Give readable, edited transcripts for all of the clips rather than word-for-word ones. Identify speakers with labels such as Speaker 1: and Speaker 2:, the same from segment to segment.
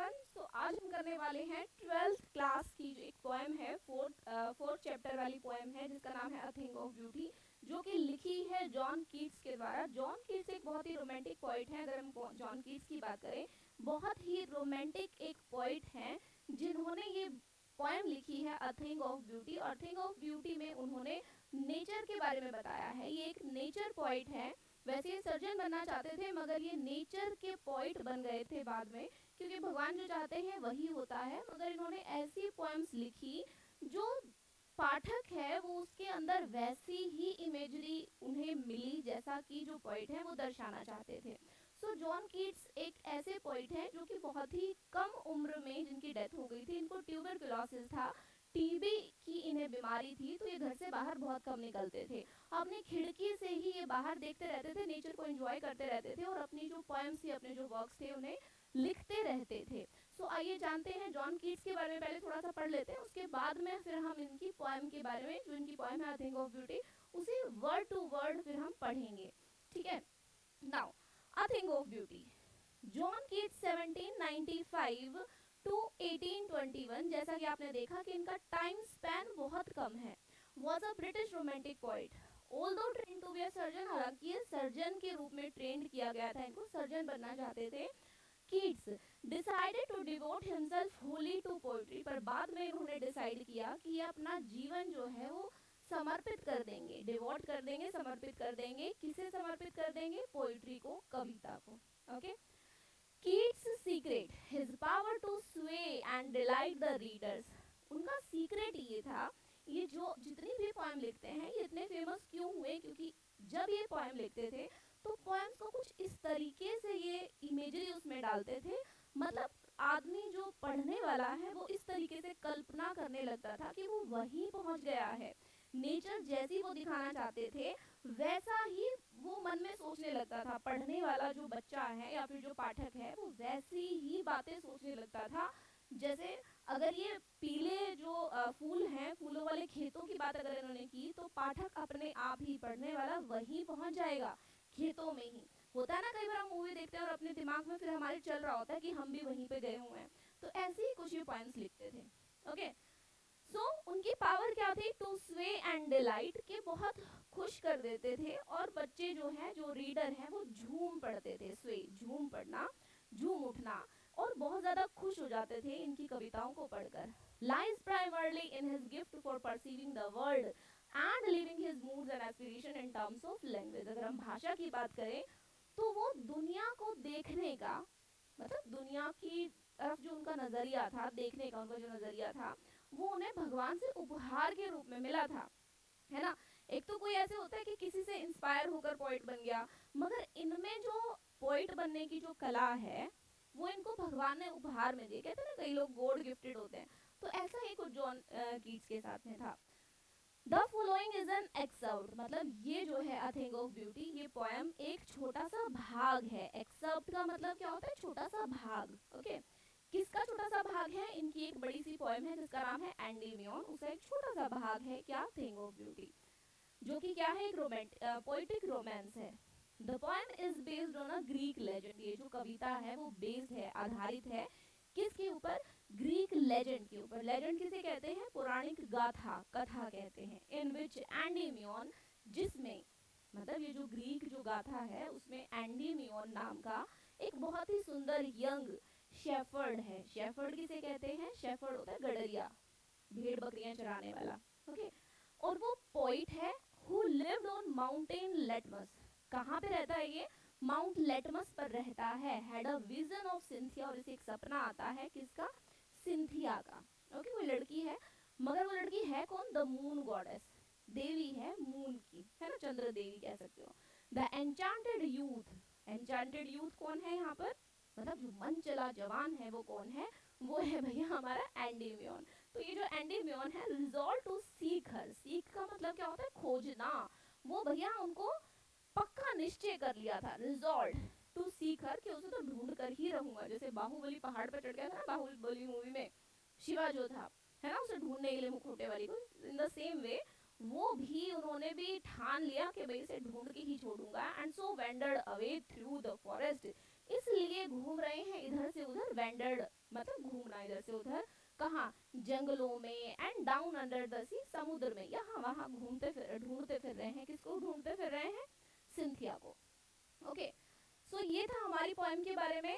Speaker 1: Everyone. सो आज हम करने वाले हैं 12th क्लास की जो एक पोएम है, फोर्थ चैप्टर वाली पोएम है जिसका नाम है अ थिंग ऑफ ब्यूटी, जो कि लिखी है जॉन कीट्स के द्वारा। जॉन कीट्स एक बहुत ही रोमांटिक पोइट है। अगर हम जॉन कीट्स की बात करें, बहुत ही रोमांटिक एक पोइट हैं जिन्होंने ये पोएम लिखी है अ थिंग ऑफ ब्यूटी। और थिंग ऑफ ब्यूटी में उन्होंने नेचर के बारे में बताया है। ये एक नेचर पोइट है। वैसे ये सर्जन बनना चाहते थे, मगर ये नेचर के पोइट बन गए थे बाद में, क्योंकि भगवान जो चाहते हैं वही होता है। मगर इन्होंने ऐसी पोएम्स लिखी जो पाठक है वो उसके अंदर वैसी ही इमेजरी उन्हें मिली जैसा कि जो पोइट है वो दर्शाना चाहते थे। सो जॉन कीट्स एक ऐसे पोइट हैं जो कि बहुत ही कम उम्र में जिनकी डेथ हो गई थी। इनको ट्यूबरकुलोसिस था, टीबी की इन्हें बीमारी थी, तो ये घर से बाहर बहुत कम निकलते थे। अपनी खिड़की से ही ये बाहर देखते रहते थे, नेचर को एंजॉय करते रहते थे और अपनी जो पोएम्स थी, अपने जो वर्क्स थे, उन्हें लिखते रहते थे। सो आइए जानते हैं जॉन कीट्स के बारे में। पहले थोड़ा सा पढ़ लेते हैं, उसके बाद में फिर हम इनकी पोएम के बारे में, जो इनकी पोएम है अ थिंग ऑफ ब्यूटी, उसे वर्ड टू वर्ड फिर हम पढ़ेंगे। ठीक है, now a thing of beauty. John Keats 1795 to 1821, जैसा कि आपने देखा कि इनका टाइम स्पैन बहुत कम है, was a British romantic poet. Although train to be a surgeon, हालांकि ये सर्जन के रूप में ट्रेंड किया गया था, इनको सर्जन बनना चाहते थे। Keats decided to devote himself wholly to poetry, पर बाद में इन्होंने डिसाइड किया कि ये अपना जीवन जो है वो समर्पित कर देंगे, डिवोट कर देंगे, समर्पित कर देंगे। किसे समर्पित कर देंगे? पोइट्री को, कविता को। Okay. Keats secret, his power to sway and delight the readers. उनका सीक्रेट ये था, ये जो जितनी भी पोएम लिखते हैं ये इतने फेमस क्यों हुए, क्योंकि जब ये पोएम लिखते थे तो पोएम्स को कुछ इस तरीके से ये इमेजरी उसमें डालते थे, मतलब आदमी जो पढ़ने वाला है वो इस तरीके से कल्पना करने लगता था कि वो वहीं पहुंच गया है। नेचर जैसी वो दिखाना चाहते थे वैसा ही वो मन में सोचने लगता था। पढ़ने वाला जो बच्चा है या फिर जो पाठक है वो वैसी ही बातें सोचने लगता था। जैसे अगर ये पीले जो फूल हैं, फूलों वाले खेतों की बात अगर इन्होंने की, तो पाठक अपने आप ही, पढ़ने वाला वहीं पहुंच जाएगा, खेतों में ही। होता है ना, कई बार हम मूवी देखते हैं और अपने दिमाग में फिर हमारे चल रहा होता है कि हम भी वहीं पे गए हुए हैं। तो ऐसे ही कुछ ये पॉइंट्स लिखते थे। ओके। सो उनकी पावर क्या थी? टू स्वे एंड डिलाइट, के बहुत खुश कर देते थे और बच्चे जो हैं, जो रीडर हैं, वो झूम पढ़ते थे। स्वे, झूम पढ़ना, झूम उठना, और बहुत ज्यादा खुश हो जाते थे इनकी कविताओं को पढ़कर। Lies primarily in his gift for perceiving the world and living his moods and aspiration in terms of language. अगर हम भाषा की बात करें तो वो दुनिया को देखने का, मतलब दुनिया की तरफ जो उनका नजरिया था, देखने का उनका जो नजरिया था, वो उन्हें भगवान से उपहार के रूप में मिला था, है ना। एक तो कोई ऐसे होता है कि किसी से इंस्पायर होकर पोइट बन गया, मगर इनमें जो पोइट बनने की जो कला है वो इनको भगवान ने उपहार में दी। कहते हैं ना, कई लोग गॉड गिफ्टेड होते हैं, तो ऐसा ही कुछ जॉन कीट्स के साथ में था। The following is an excerpt, मतलब ये जो है अ थिंग ऑफ ब्यूटी, ये पोएम एक छोटा सा भाग है। एक्सर्प्ट का मतलब क्या होता है? छोटा सा भाग। ओके। किसका छोटा सा भाग है? इनकी एक बड़ी सी पोएम है जिसका नाम है एंडीमियन, उसका एक छोटा सा भाग है क्या? थिंग ऑफ ब्यूटी, जो कि क्या है? एक पोएटिक रोमांस है। The poem is based on a Greek legend, ये जो कविता है वो बेस्ड है, आधारित है किसके ऊपर? ग्रीक लेजेंड के ऊपर। लेजेंड किसे कहते हैं? पौराणिक गाथा, कथा कहते हैं। इन विच एंडीमियन, जिसमें, मतलब ये जो ग्रीक जो गाथा है उसमें एंडीमियन नाम का एक बहुत ही सुंदर यंग शेफर्ड है। शेफर्ड किसे कहते हैं? शेफर्ड होता है गडरिया, भेड़ बकरियां चराने वाला। ओके। और वो पोइट है who lived on mountain litmus. कहाँ पे रहता है ये? माउंट लेटमस पर रहता है। Had a vision of Cynthia, और इसे एक सपना आता है किसका? सिंथिया का। ओके। कोई लड़की है, मगर वो लड़की है कौन? द मून गॉडेस, देवी है मून की, है ना, चंद्र देवी कह सकते हो। The enchanted youth, enchanted youth कौन है यहाँ पर? मतलब जो मन चला जवान है वो कौन है? वो है भैया हमारा एंडीमियन। तो ये जो एंडीमियन है, resolve to seek her, seek का मतलब क्या होता है? खोजना। वो भैया उनको पक्का निश्चय कर लिया था, रिजॉल्व टू सीक हर, कि उसे तो ढूंढ कर ही रहूंगा। जैसे बाहुबली पहाड़ पर चढ़ गया था ना, बाहुबली मूवी में शिवा जो था, है ना, उसे ढूंढने के लिए मुखौटे वाली को, इन द सेम वे वो भी, उन्होंने भी ठान लिया कि भाई इसे ढूंढ के ही छोड़ूंगा। And so wondered away through the forest, इसलिए घूम रहे हैं इधर से उधर, वेंडर्ड मतलब घूमना इधर से उधर, कहाँ, जंगलों में, एंड डाउन अंडर द सी, समुद्र में, यहाँ वहाँ ढूंढते फिर रहे हैं, किसको ढूंढते फिर रहे हैं, सिंथिया को। ओके, सो ये था हमारी पोएम के बारे में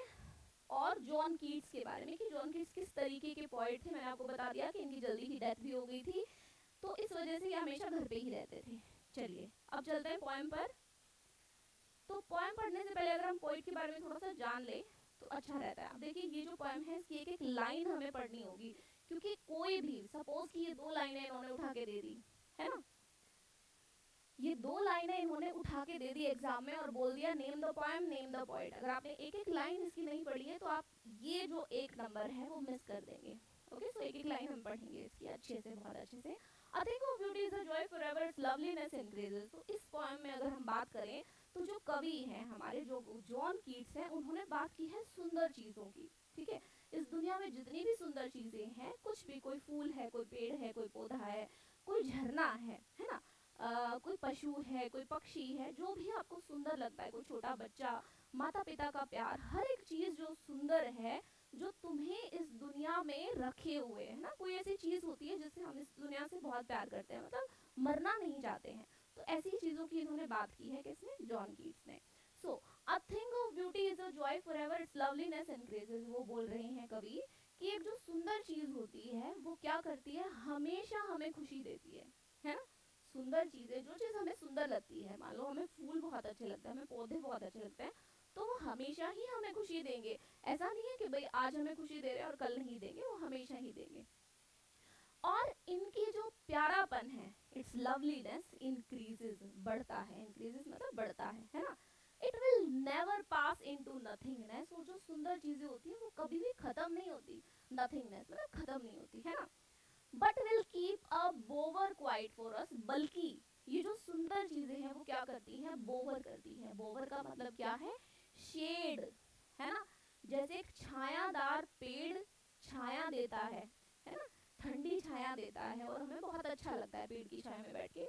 Speaker 1: और जॉन कीट्स के बारे में कि जॉन कीट्स किस तरीके के पोएट थे। मैंने आपको बता दिया कि इनकी जल्दी ही डेथ भी हो गई थी, तो इस वजह से ये हमेशा घर पे ही रहते थे। चलिए अब चलते हैं पोएम पर। तो पोएम पढ़ने से पहले अगर हम पोइट के बारे में थोड़ा सा जान ले तो अच्छा रहता है। अब देखिए ये जो पोएम है इसकी एक एक लाइन हमें पढ़नी होगी, क्योंकि कोई भी, सपोज कि ये 2 लाइनें इन्होंने उठा के दे दी है ना, ये 2 लाइनें इन्होंने उठा के दे दी एग्जाम में और बोल दिया name the poem, name the poet. अगर आपने एक एक लाइन इसकी नहीं पढ़ी है तो आप ये जो 1 नंबर है वो मिस कर देंगे। ओके, सो एक एक लाइन हम पढ़ेंगे इसकी अच्छे से, बहुत अच्छे से। I think of beauty is a joy forever, its loveliness increases। तो इस पोएम में अगर हम बात करें तो जो कवि हैं हमारे, जो जॉन कीट्स हैं, उन्होंने बात की है सुंदर चीजों की। ठीक है, इस दुनिया में जितनी भी सुंदर चीजें हैं, कुछ भी, कोई फूल है, कोई पेड़ है, कोई पौधा है, कोई झरना है ना, कोई पशु है, कोई पक्षी है, जो भी आपको सुंदर लगता है, कोई छोटा बच्चा, माता पिता का प्यार, हर एक चीज जो सुंदर है, जो तुम्हें इस दुनिया में रखे हुए है ना, कोई ऐसी चीज होती है जिससे हम इस दुनिया से बहुत प्यार करते हैं, मतलब मरना नहीं चाहते हैं, तो ऐसी चीजों की इन्होंने बात की है, किसने, जॉन कीट्स ने। So a thing of beauty is a joy forever, its loveliness increases. वो बोल रहे हैं कवि कि एक जो सुंदर चीज होती है वो क्या करती है, हमेशा हमें खुशी देती है ना। सुंदर चीजें, जो चीज हमें सुंदर लगती है, मान लो हमें फूल बहुत अच्छे लगते हैं, हमें पौधे बहुत अच्छे लगते हैं, तो वो हमेशा ही हमें खुशी देंगे। ऐसा नहीं है कि भाई आज हमें खुशी दे रहे हैं और कल नहीं देंगे, वो हमेशा ही देंगे। और इनकी जो प्यारापन है, इट्स लवलीनेस इंक्रीजेस, बढ़ता है, इंक्रीजेस मतलब बढ़ता है ना। It will never pass into nothingness. वो जो सुंदर चीजें होती है वो कभी भी खत्म नहीं होती, नथिंगनेस मतलब खत्म नहीं होती है ना। But will keep a बोवर quiet for us, बल्कि ये जो सुंदर चीजें हैं वो क्या करती हैं, बोवर करती हैं। बोवर का मतलब क्या है, शेड, है ना। जैसे एक छायादार पेड़ छाया देता है ना, ठंडी छाया देता है और हमें बहुत अच्छा लगता है पेड़ की छाया में बैठ के।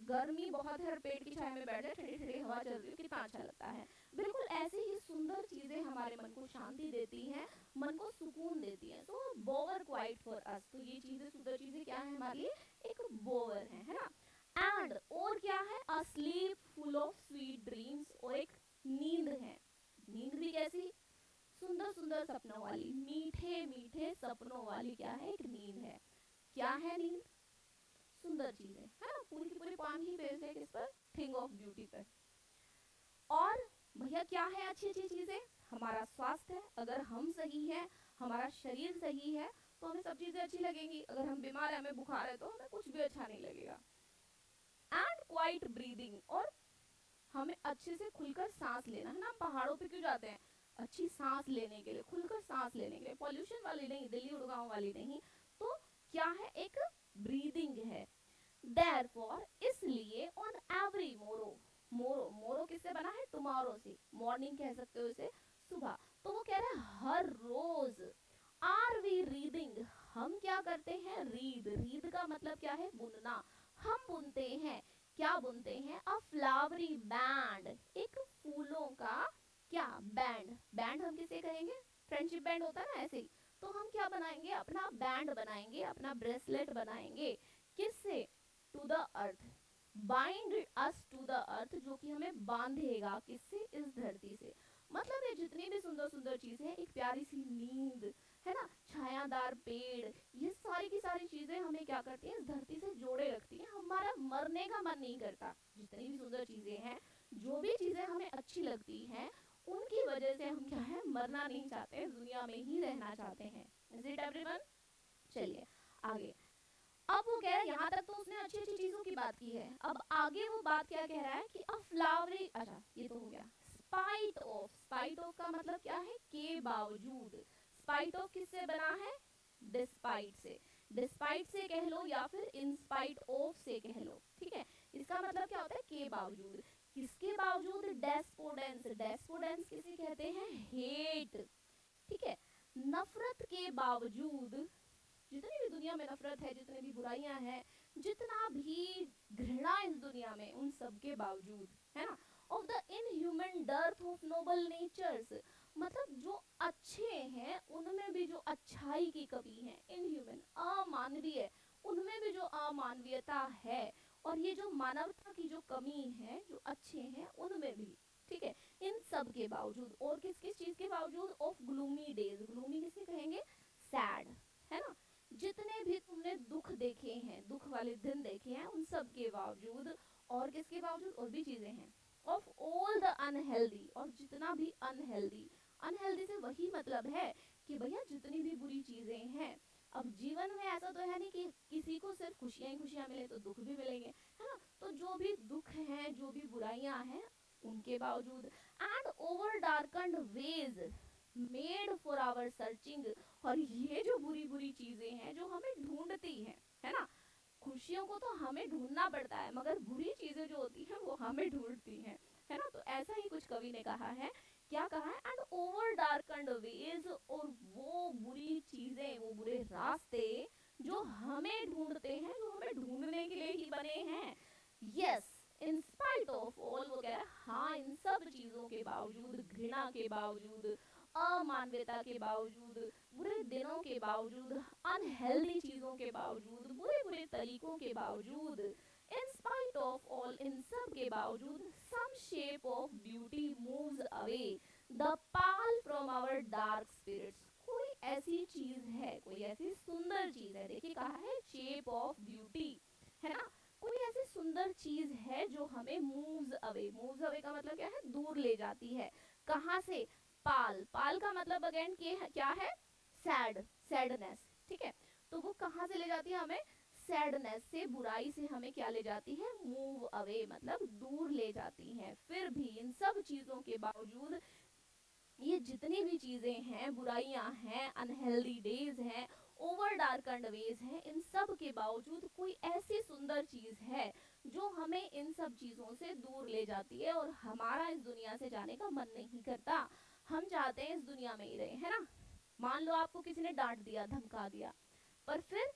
Speaker 1: गर्मी बहुत है और पेड़ की छाया में बैठ जाए, ठंडी ठंडी हवा चल रही है, कितना अच्छा लगता है। बिल्कुल ऐसे ही सुंदर चीजें हमारे मन को शांति देती हैं, मन को सुकून देती हैं। सो बोवर क्वाइट फॉर अस, तो ये चीजें, सुंदर चीजें क्या है हमारे लिए, एक बोवर है ना। एंड और क्या है, a sleep full of sweet dreams, और एक नींद है। नींद भी कैसी, सुंदर सुंदर सपनों वाली, मीठे मीठे सपनों वाली क्या है, एक नींद है। क्या है नींद, सुंदर चीजें है ना। पूरी की पूरी पोएम ही बेस्ड है किस पर, थिंग ऑफ ब्यूटी पर। और भैया क्या है अच्छी अच्छी चीजें, हमारा स्वास्थ्य है, अगर हम सही है, हमारा शरीर सही है, तो हमें सब चीजें अच्छी लगेंगी। अगर हम बीमार है, हमें बुखार है, तो हमें कुछ भी अच्छा नहीं लगेगा। एंड क्वाइट ब्रीदिंग, और हमें अच्छे से खुलकर सांस लेना है ना। हम पहाड़ों पे क्यों जाते हैं, अच्छी सांस लेने के लिए, खुलकर सांस लेने के लिए, पॉल्यूशन वाली नहीं, दिल्ली गुड़गांव वाली नहीं। तो क्या है, एक ब्रीदिंग है। देयरफॉर, इसलिए, ऑन एवरी मोरो, मोरो मोरो किससे बना है, टुमारो से, मॉर्निंग कह सकते हो इसे, सुबह। तो वो कह रहे हैं हर रोज, आर वी रीडिंग, हम क्या करते हैं, रीड, रीड का मतलब क्या है, बुनना। हम बुनते हैं, क्या बुनते हैं, अ फ्लावरी बैंड, एक फूलों का क्या, बैंड। बैंड हम किसे कहेंगे, फ्रेंडशिप बैंड होता है ना, ऐसे ही। तो हम क्या बनाएंगे, अपना बैंड बनाएंगे, अपना ब्रेसलेट बनाएंगे, किससे, to the earth, bind us to the earth, जो कि हमें बांधेगा किससे, इस धरती से। मतलब ये जितनी भी सुंदर सुंदर चीजें हैं, एक प्यारी सी नींद है ना, छायादार पेड़, ये सारी की सारी चीजें हमें क्या करती हैं, इस धरती से जोड़े रखती हैं। हमारा मरने का मन नहीं करता। जितनी भी सुंदर चीजें हैं, जो भी चीजें हमें अच्छी लगती हैं, उनकी वजह से हम क्या है, मरना नहीं चाहते, दुनिया में ही रहना चाहते हैं। Is it everyone. चलिए आगे। अब वो कह रहा है, यहाँ तक तो उसने अच्छी अच्छी चीजों की बात की है, अब आगे वो बात क्या कह रहा है कि अ फ्लावरी, अच्छा ये तो हो गया। स्पाइट ऑफ, स्पाइट ऑफ का मतलब क्या है, के बावजूद। स्पाइट ऑफ किससे बना है, डिस्पाइट से। डिस्पाइट से कह लो या फिर इंस्पाइट ऑफ से कह लो, ठीक है। इसका मतलब क्या होता है, के बावजूद। किसके बावजूद, डेस्पोडेंस, डेस्पोडेंस किसे कहते हैं, हेट, ठीक है। नफरत के बावजूद, जितनी भी दुनिया में नफरत है, जितने भी बुराइयां हैं, जितना भी घृणा इस दुनिया में, उन सब के बावजूद, है ना। Of the inhuman dearth of noble natures, मतलब जो अच्छे हैं उनमें भी जो बावजूद, और किस किस चीज के बावजूद, ऑफ ग्लूमी डेज, ग्लूमी किसे कहेंगे, सैड, है ना, जितने भी तुमने दुख देखे हैं, दुख वाले दिन देखे हैं, उन सब के बावजूद, और किसके बावजूद, और भी चीजें हैं, ऑफ ऑल द अनहेल्दी, और जितना भी अनहेल्दी, अनहेल्दी से वही मतलब है कि भैया जितनी भी बुरी चीजें हैं, अब जीवन में ऐसा तो है नहीं कि किसी को सिर्फ खुशियां ही खुशियां मिले, तो दुख भी मिलेंगे, है ना, तो जो भी दुख हैं, जो भी बुराइयां हैं, उनके बावजूद, and over darkened ways made for our searching, और ये जो बुरी बुरी चीजें हैं जो हमें ढूंढती हैं, है ना, खुशियों को तो हमें ढूंढना पड़ता है, मगर बुरी चीजें जो होती हैं वो हमें ढूंढती हैं, है ना, तो ऐसा ही कुछ कवि ने कहा है, क्या कहा है, एंड ओवर डार्कन्ड वेज, और वो बुरी चीजें, वो बुरे रास्ते जो हमें ढूंढते हैं, जो हमें ढूंढने के लिए ही बने हैं, yes, in spite of all, वो कह रहा है हाँ, इन सब चीजों के बावजूद, घृणा के बावजूद, अमानवीयता के बावजूद, बुरे दिनों के बावजूद, अनहेल्दी चीजों के बावजूद, बुरे बुरे तरीकों के बावजूद, इन स्पाइट ऑफ ऑल, इन सब के बावजूद, some shape of beauty moves away the pall from our dark spirits, कोई ऐसी चीज है, कोई ऐसी सुंदर चीज है, देखिए कहा है शेप ऑफ ब्यूटी, है ना, कोई ऐसी सुंदर चीज है जो हमें मूव्स अवे, मूव्स अवे का मतलब क्या है, दूर ले जाती है, कहाँ से, पाल, पाल का मतलब अगेन क्या है, सैड, सैडनेस, ठीक है, तो वो कहाँ से ले जाती है हमें, सैडनेस से, बुराई से हमें क्या ले जाती है, मूव अवे, मतलब दूर ले जाती है, फिर भी इन सब चीजों के बावजूद, ये जितनी भी चीजें हैं, बुराइयां हैं, अनहेल्दी डेज हैं, ओवर डार्कन्ड वेज हैं, इन सब के बावजूद कोई ऐसी सुंदर चीज है जो हमें इन सब चीजों से दूर ले जाती है, और हमारा इस दुनिया से जाने का मन नहीं करता, हम चाहते हैं इस दुनिया में ही रहे, है ना, मान लो आपको किसी ने डांट दिया, धमका दिया, पर फिर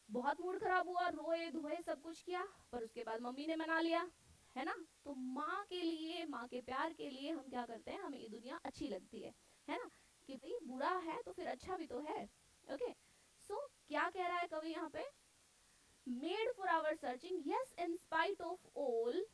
Speaker 1: बहुत मूड खराब हुआ, रोए धोए सब कुछ किया, पर उसके बाद मम्मी ने मना लिया, है ना, तो माँ के लिए, माँ के प्यार के लिए हम क्या करते हैं, हमें ये दुनिया अच्छी लगती है ना, कि भाई बुरा है तो फिर अच्छा भी तो है, ओके, सो क्या कह रहा है कवि यहाँ पे, made for our searching, yes, in spite of all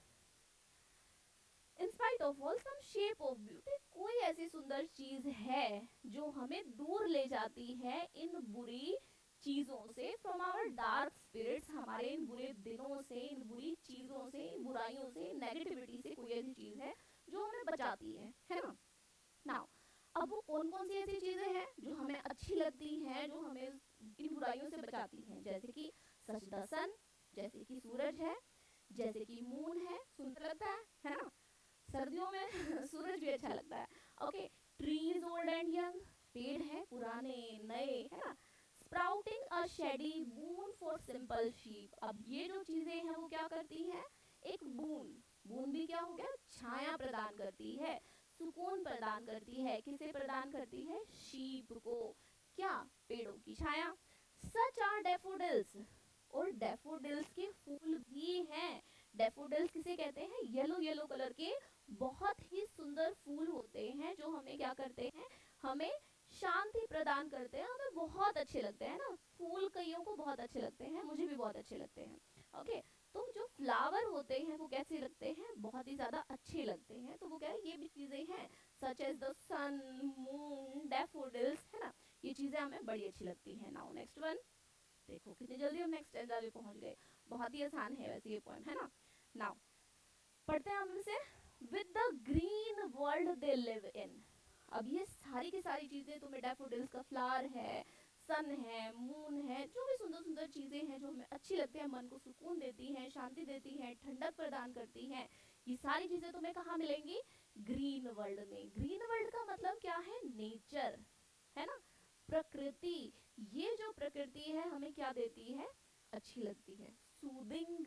Speaker 1: some shape of beauty, कोई ऐसी सुंदर चीज है जो हमें दूर ले जाती है इन बुरी चीजों से, फ्रॉम आवर डार्क स्पिरिट्स, हमारे इन बुरे दिनों से, इन बुरी चीजों से, इन बुराइयों से, नेगेटिविटी से, कोई ऐसी चीज है जो हमें बचाती है ना, नाउ अब वो कौन कौन सी ऐसी चीजें हैं जो हमें अच्छी लगती हैं, जो हमें इन बुराइयों से बचाती हैं, जैसे कि सच द सन, जैसे कि सूरज है, जैसे कि मून है, सुंदर लगता है ना, सर्दियों में सूरज भी अच्छा लगता है, okay, trees old and young, पेड़ है पुराने नए, है ना, sprouting a shady boon for simple sheep, अब ये जो चीजें हैं वो क्या करती हैं, एक बून, बून भी क्या हो गया, छाया प्रदान करती है, सुकून प्रदान करती है, किसे प्रदान करती है, शीप को, क्या, पेड़ों की छाया, सच आर डेफोडिल्स, और डेफोडिल्स के फूल भी हैं, डेफोडिल्स किसे कहते हैं, येलो येलो कलर के बहुत ही सुंदर फूल होते हैं, जो हमें क्या करते हैं, हमें शांति प्रदान करते हैं, हमें बहुत अच्छे लगते हैं ना, फूल कईयों को बहुत अच्छे लगते हैं, मुझे भी बहुत अच्छे लगते हैं, ओके, तो जो फ्लावर होते हैं वो कैसे लगते हैं, बहुत ही ज्यादा अच्छे लगते हैं, तो वो क्या है, ये भी चीजें हैं, such as the sun, moon, daffodils, है ना, ये चीजें हमें बड़ी अच्छी लगती हैं। नाउ नेक्स्ट वन, देखो कितनी जल्दी हम नेक्स्ट स्टैंजा पे पहुंच गए, बहुत ही आसान है वैसे ये पोएम, है ना, नाउ पढ़ते हैं हम इसे, with the green world they live in, अब ये सारी की सारी चीजें, तुम्हें डैफोडिल्स का फ्लावर है, सन है, मून है, जो भी सुंदर सुंदर चीजें हैं जो हमें अच्छी लगती हैं, मन को सुकून देती हैं, शांति देती हैं, ठंडक प्रदान करती हैं, ये सारी चीजें तुम्हें कहाँ मिलेंगी, ग्रीन वर्ल्ड में, ग्रीन वर्ल्ड का मतलब क्या है, नेचर, है ना, प्रकृति, ये जो प्रकृति है हमें क्या देती है, अच्छी लगती है, सूदिंग,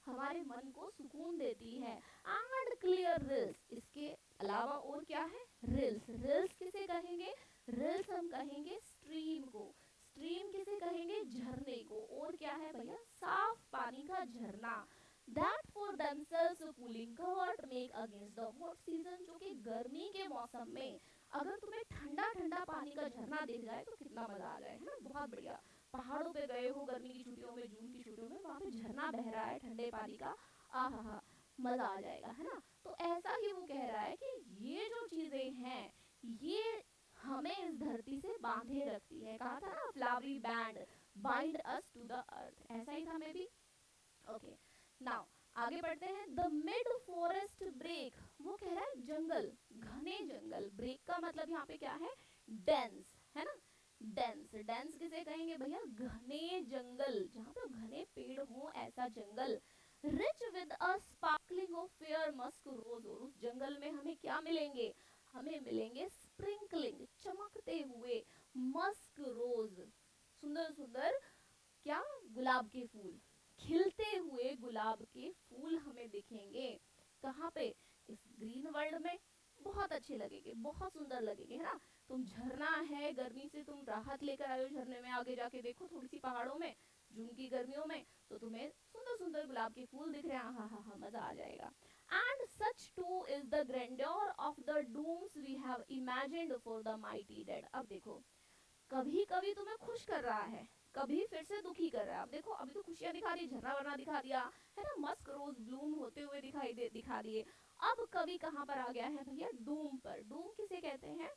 Speaker 1: हमारे मन को सुकून देती है, एंड क्लियर रिल्स, इसके अलावा और क्या है, रिल्स, रिल्स किसे कहेंगे, रिल्स हम कहेंगे स्ट्रीम को, स्ट्रीम किसे कहेंगे, झरने को, और क्या है भैया, साफ पानी का झरना, that for themselves cooling covered make against the hot season, जो कि गर्मी के मौसम में अगर तुम्हें ठंडा ठंडा पानी का झरना दिख जाए तो कितना मजा आ जाए, है ना, बहुत बढ़िया, पहाड़ों पे गए हो गर्मी की छुट्टियों में, जून की छुट्टियों में, वहां पे झरना बह रहा है ठंडे पानी का, आहा, मजा आ जाएगा, है ना। तो ऐसा ही वो कह रहा है कि ये जो चीजें हैं ये हमें इस धरती से बांधे रखती है। कहा था ना flowery band bind us to the earth, ऐसा ही था मे बी। ओके, नाउ आगे बढ़ते हैं। द मिड फॉरेस्ट ब्रेक, वो कह रहा है जंगल, घने जंगल। ब्रेक का मतलब यहाँ पे क्या है, डेंस, है ना। डेंस, डेंस किसे कहेंगे भैया, घने जंगल, जहाँ पे घने पेड़ हो ऐसा जंगल। Rich with a sparkling of fair musk rose, और उस जंगल में हमें क्या मिलेंगे, हमें मिलेंगे स्प्रिंकलिंग, चमकते हुए मस्क रोज, सुंदर सुंदर क्या, गुलाब के फूल, खिलते हुए गुलाब के फूल हमें दिखेंगे। कहाँ पे, इस ग्रीन वर्ल्ड में। बहुत अच्छे लगेंगे, बहुत सुंदर लगेंगे, है ना। तुम झरना है, गर्मी से तुम राहत लेकर आए हो झरने में, आगे जाके देखो थोड़ी सी पहाड़ों में जून की गर्मियों में, तो तुम्हें सुंदर सुंदर गुलाब के फूल दिख रहे हैं, हाँ हाँ हाँ, मजा आ जाएगा। And such too is the grandeur of the dooms we have imagined for the mighty dead. अब देखो, कभी कभी तुम्हें खुश कर रहा है, कभी फिर से दुखी कर रहा है। अब देखो, अभी तो खुशियां दिखा दी, झरना वरना दिखा दिया, है ना, मस्क रोज ब्लूम होते हुए दिखा दिए। अब कभी कहाँ पर आ गया है भैया, डूम पर। डूम किसे कहते हैं,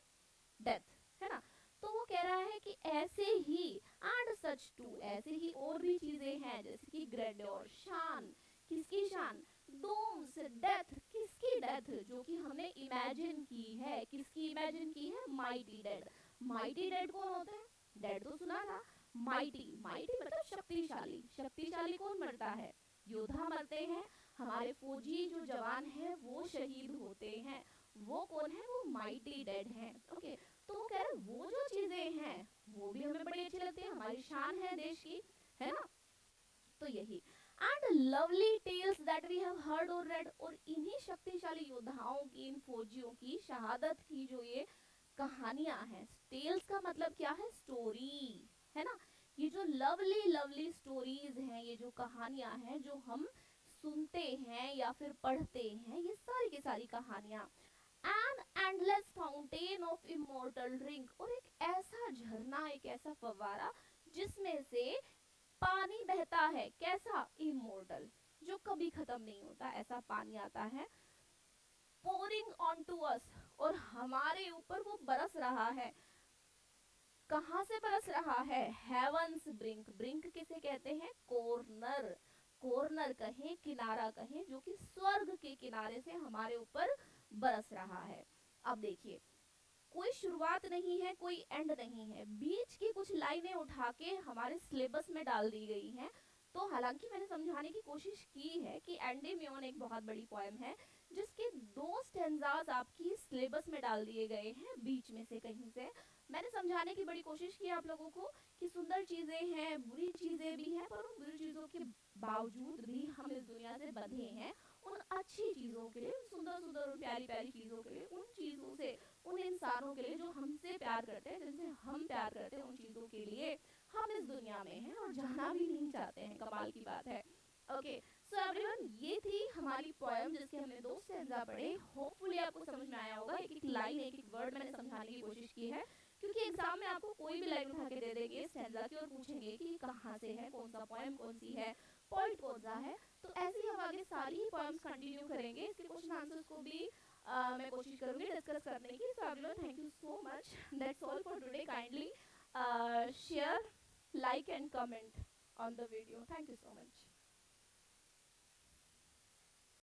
Speaker 1: डेथ, है ना। तो वो कह रहा है कि ऐसे ही, एंड सच टू, ऐसे ही और भी चीजें हैं, जैसे कि ग्रैंड्योर, शान, किसकी शान, डूम्स, डेथ, किसकी डेथ, जो कि हमने इमेजिन की है, किसकी इमेजिन की है, माइटी डेड। माइटी डेड कौन होते हैं, डेड तो सुना था, माइटी, माइटी मतलब शक्तिशाली। शक्तिशाली कौन मरता है, योद्धा मरते हैं, हमारे फौजी जो जवान हैं वो शहीद होते हैं, वो कौन है, वो माइटी डेड हैं। ओके, तो वो कह रहे हैं वो जो चीजें हैं वो भी हमें बड़ी अच्छी लगती है, हमारी शान है देश की, है ना। तो यही, and lovely tales that we have heard और रेड, और इन्हीं शक्तिशाली योद्धाओं की, इन फौजियों की शहादत की जो ये कहानियां हैं, टेल्स का मतलब क्या है, स्टोरी, है ना। ये जो लवली लवली स्टोरीज हैं, ये जो कहानियां हैं जो हम सुनते हैं या फिर पढ़ते हैं, ये सारी की सारी कहानियां। An endless fountain of immortal drink, और एक ऐसा झरना, एक ऐसा फव्वारा जिसमें से पानी बहता है, कैसा, इमोर्टल, जो कभी खत्म नहीं होता, ऐसा पानी आता है। पोरिंग ऑन टू अस, और हमारे ऊपर वो बरस रहा है। कहाँ से बरस रहा है, हेवंस ब्रिंक, ब्रिंक किसे कहते हैं, कॉर्नर, कॉर्नर कहें, किनारा कहें, जो कि स्वर्ग के किनारे से हमारे ऊपर बरस रहा है। अब देखिए, कोई शुरुआत नहीं है, कोई एंड नहीं है, बीच की कुछ लाइनें उठा के हमारे सिलेबस में डाल दी गई हैं। तो हालांकि मैंने समझाने की कोशिश की है कि एंडेमियन एक बहुत बड़ी पोएम है, जिसके 2 स्टेंजास आपकी सिलेबस में डाल दिए गए हैं बीच में से कहीं से। मैंने समझाने की बड़ी कोशिश की आप लोगों को कि सुंदर चीजें हैं, बुरी चीजें भी हैं, पर उन बुरी चीजों के बावजूद भी हम इस दुनिया से बंधे हैं उन अच्छी चीजों के लिए, उन सुंदर सुंदर और प्यारी प्यारी चीजों के लिए, उन चीजों से, उन इंसानों के लिए जो हमसे प्यार करते हैं, जिनसे हम प्यार करते हैं, उन चीजों के लिए हम इस दुनिया में हैं और जाना भी नहीं चाहते हैं। कमाल की बात है। ओके, सो एवरीवन, ये थी हमारी पोएम जिसके हमने 2 स्टैंजा पढ़े। होपफुली आपको समझ में आया होगा, एक एक लाइन, एक एक वर्ड मैंने समझाने की कोशिश की है, क्योंकि एग्जाम में आपको कोई भी लाइन उठा के दे देंगे स्टैंजा की और पूछेंगे कि कहाँ से है, कौन सा पोएम, कौन सी है, पॉइंट कौन सा है। तो ऐसे ही हम आगे सारी ही पोएम्स कंटिन्यू करेंगे, इसके क्वेश्चन आंसर्स को भी मैं कोशिश करूंगी डिस्कस करने की। So everyone, thank you so much, that's all for today. Kindly share, like and comment on the video. Thank you so much.